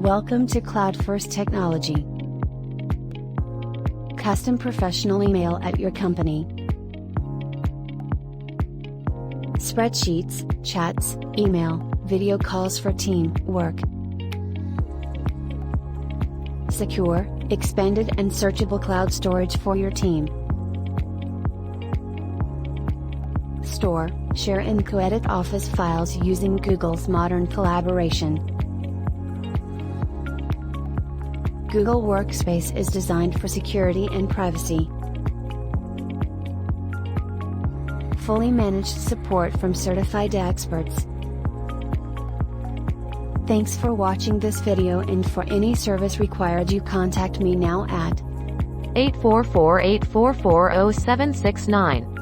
Welcome to CloudFirst Technology. Custom professional email at your company. Spreadsheets, chats, email, video calls for team work. Secure, expanded and searchable cloud storage for your team. Store, share and co-edit Office files using Google's modern collaboration. Google Workspace is designed for security and privacy. Fully managed support from certified experts. Thanks for watching this video, and for any service required you contact me now at 844-844-0769.